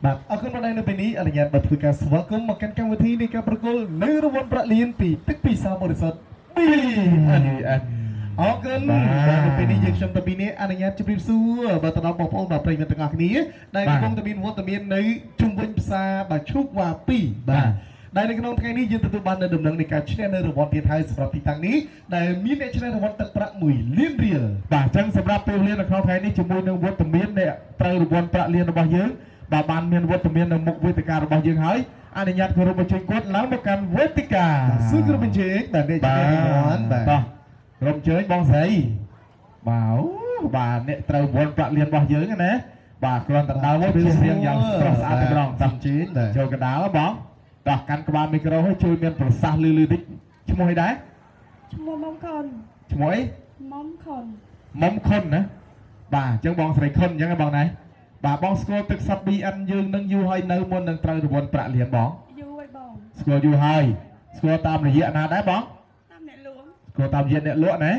បាទអរគុណបងប្អូននៅពេលនេះអនុញ្ញាតបើធ្វើការស្វាគមន៍មកកាន់កម្មវិធីនៃការប្រគល់នៅរង្វាន់ប្រាក់លានពីទឹកពិសាបរិសុទ្ធ BNN អរគុណបាទនៅពេលនេះយើងខ្ញុំតាពីនេះអនុញ្ញាតជម្រាបសួរបាទទៅដល់បងប្អូនបាទប្រិយមិត្តទាំងអស់គ្នាដែលកំពុងតែមានវត្តមាននៅជុំវិញផ្សារបាទឈូកវ៉ា2បាទដែលនៅក្នុងថ្ងៃនេះយើងទទួលបាននៅដំណឹងនៃការឈ្នះនៅរង្វាន់ទៀតហើយសម្រាប់ទីតាំងនេះដែលមានអ្នកឈ្នះរង្វាន់ទឹកប្រាក់1លានរៀលបាទអញ្ចឹងសម្រាប់ពេលវេលានៅក្នុងថ្ងៃនេះជាមួយនឹងវត្តមានអ្នកត្រូវរង្វាន់ប្រាក់លានរបស់យើងបាទបានមានវត្តមាននៅមុខវេទិការបស់យើងហើយអនុញ្ញាតគោរពអញ្ជើញគាត់ឡើងមកកាន់វេទិកាសួរក្រុមអញ្ជើញបាទអ្នកឈ្នះរង្វាន់បាទក្រុមអញ្ជើញបងស្រីបាទអ្នកត្រូវរង្វាន់ប្រាក់លានរបស់យើងណាបាទគ្រាន់តែដើរមករៀងយ៉ាងស្រស់ស្អាតតែម្ដងតាមជើញចូលកណ្ដាលបងតោះកាន់ក្បាលមីក្រូឲ្យជួយមានប្រសាសន៍លឺតិចឈ្មោះអីដែរឈ្មោះមុំខុនឈ្មោះអីមុំខុនណាបាទអញ្ចឹងបងស្រីខុនអញ្ចឹងបងណាបាទបងស្គាល់ទឹកសាប់ BN យើងនឹងយូរហើយនៅមុននឹងត្រូវរង្វាន់ប្រាក់លានបងយូរហើយបងស្គាល់យូរហើយស្គាល់តាមរយៈណាដែរបងតាមអ្នកលក់ស្គាល់តាមរយៈអ្នកលក់ណា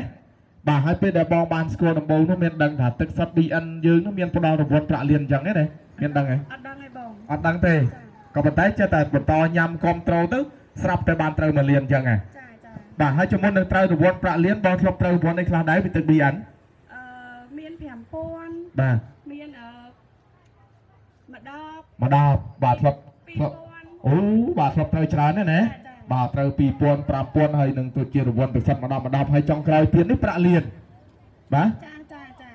បាទហើយពេលដែលបងបានស្គាល់ដំបូងនោះមានដឹងថាទឹកសាប់ BN យើងនោះមានផ្ដល់រង្វាន់ប្រាក់លានអញ្ចឹងទេណាមានដឹងទេអត់ដឹងទេបងអត់ដឹងទេក៏ប៉ុន្តែចេះតែបន្តញ៉ាំគ្រប់ត្រូលទៅស្រាប់តែបានត្រូវ1លានអញ្ចឹងហ៎បាទហើយជាមួយនឹងត្រូវរង្វាន់ប្រាក់លានបងធ្លាប់ត្រូវរង្វាន់អីខ្លះដែរពីទឹក BN មាន5000បាទមានម្ដបបាទធ្លាប់អូបាទធ្លាប់ត្រូវច្រើនណាស់បាទត្រូវ2000 5000ហើយនឹងទៅជារង្វាន់ពិសិដ្ឋម្ដបហើយចុងក្រោយទៀតនេះប្រាក់លានបាទ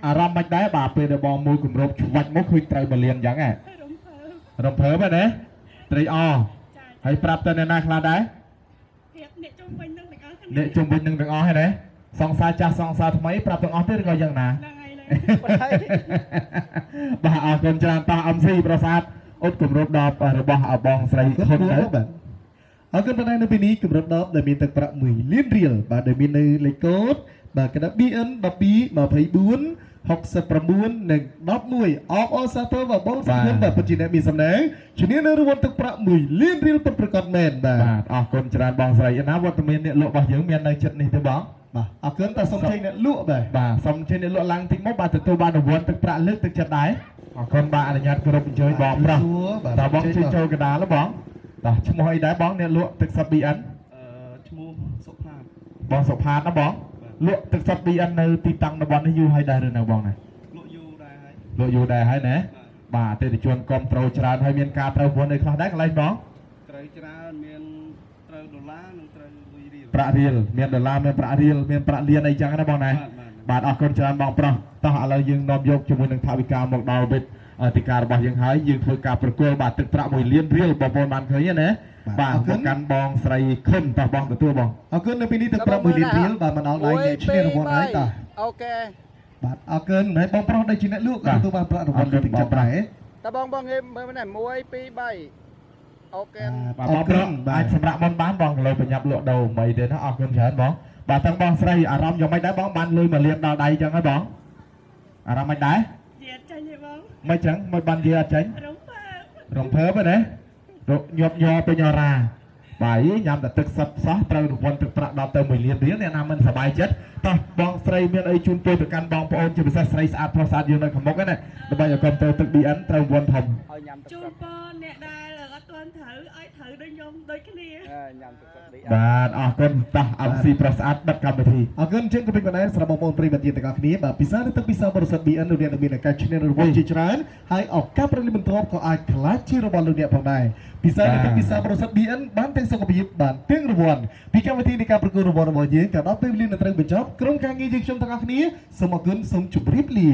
អារម្មណ៍មិនដែរបាទពេលដែលបងមួយគម្របឆ្វាច់មកឃើញត្រូវ1លានអញ្ចឹងហ៎រំភើបណាត្រីអហើយប្រាប់ទៅអ្នកណាខ្លះដែរអ្នកជុំវិញនឹងទាំងអស់អ្នកជុំវិញនឹងទាំងអស់ហ្នឹងណាសង្សារចាស់សង្សារថ្មីប្រាប់ទាំងអស់ទៀតក៏យ៉ាងណាបាទអរគុណច្រើនតោះ MC ប្រសាទអ៊ុតគម្រប10របស់បងស្រីខុនទៅបាទអរគុណបណ្ដានៅពេលនេះគម្រប10ដែលមានទឹកប្រាក់1លានរៀលបាទដែលមាននៅលេខកូដបាទកណ្ដាប់ BN 12 24 69និង11អបអរសាទរបាទបងសំខាន់បាទពិតជាអ្នកមានសំណើជំនាញនៅរង្វាន់ទឹកប្រាក់1លានរៀលពិតប្រាកដមែនបាទអរគុណច្រើនបងស្រីណាវត្តមានអ្នកលក់របស់យើងមាននៅចិត្តនេះទេបងបាទអរគុណតែសូមជ័យអ្នកលក់បាទសូមជ័យអ្នកលក់ឡើងតិចមកបាទទទួលបានរង្វាន់ទឹកប្រាក់លើកទឹកចិត្តដែរអរគុណបាទអនុញ្ញាតគោរពអញ្ជើញបងប្រុសតើបងជួយចូលកណ្ដាលបងតោះឈ្មោះអីដែរបងអ្នកលក់ទឹកសុទ្ធ BN ឈ្មោះសុផាតបងសុផាតណាបងលក់ទឹកសុទ្ធ BN នៅទីតាំងតំបន់នេះយូរហើយដែរឬនៅបងណាលក់យូរដែរហើយណាបាទអតិថិជនគ្រប់ត្រូលច្រើនហើយមានការត្រូវវត្តនៅខ្លះដែរកន្លែងបងត្រូវច្រើនមានត្រូវដុល្លារនិងត្រូវលុយរៀលប្រាក់រៀលមានដុល្លារមានប្រាក់រៀលមានប្រាក់លានអីចឹងណាបងណាបាទអរគុណច្រើនបងប្រុសតោះឥឡូវយើងនាំយកជាមួយនឹងថវិកាមកដល់វេទទីការរបស់យើងហើយយើងធ្វើការប្រគល់បាទទឹកប្រាក់1លានរៀលបងប្អូនបានឃើញណាបាទមកកាន់បងស្រីខុនតោះបងទទួលបងអរគុណនៅពេលនេះទឹកប្រាក់1លានរៀលបាទមកដល់ដៃអ្នកឈ្នះរង្វាន់ហើយតោះអូខេបាទអរគុណហើយបងប្រុសដែលជាអ្នកលក់ក៏ទទួលបានប្រាក់រង្វាន់ទឹកចាប់ដែរតើបងងាយមើលមែន1 2 3អូខេបាទបងប្រុសអាចសម្រាប់មុនបានបងលើប្រញាប់លក់ដូរមិនទេណាអរគុណច្រើនបងបាទទាំងបងស្រីអារម្មណ៍យ៉ាងម៉េចដែរបងបានលុយ1លានដល់ដៃចឹងហើយបងអារម្មណ៍មិនដែរនិយាយចាញ់ទេបងមិនចឹងមិនបាននិយាយអត់ចាញ់រំភើបណាញាប់ញ័រពេញអរ៉ាបាទញ៉ាំតែទឹកសុទ្ធសោះត្រូវរង្វាន់ទឹកប្រាក់ដល់ទៅ1លានរៀលអ្នកណាមិនសប្បាយចិត្តតោះបងស្រីមានអីជូនពរទៅកាន់បងប្អូនជាពិសេសស្រីស្អាតប្រុសស្អាតយើងនៅខាងមុខណាដើម្បីឲ្យគ្រប់ទៅទឹក BN ត្រូវរង្វាន់ធំឲ្យញ៉ាំទឹកជូនពរអ្នកដែលអត់ទាន់ត្រូវឲ្យត្រូវដូចខ្ញុំដូចគ្នាញ៉ាំទឹកសុទ្ធ BN បាទអរគុណតោះ MC ប្រុសស្អាតដឹកកម្មវិធីអរគុណជើងក៏ពេញបណ្ដាសម្រាប់បងប្អូនប្រិយមិត្តទាំងអស់គ្នាបាទពិសាទឹកពិសាបរិសុទ្ធ BN លោកអ្នកមានឱកាសឈ្នះរង្វាន់ជាច្រើនហើយឱកាសប្រលឹមបន្ទាប់ក៏អាចក្លាយជារបស់លោកអ្នកផងដែរពិសាទឹកពិសាបរិសុទ្ធ BN បានទាំងសុខភាពបានទាំងរង្វាន់ពីកម្មវិធីនៃការប្រគល់រង្វាន់របស់យើងក៏ដល់ពេលវេលានឹងត្រូវបញ្ចប់ក្រុមការងារយើងខ្ញុំទាំងអស់គ្នាសូមអរគុណសូមជម្រាបលា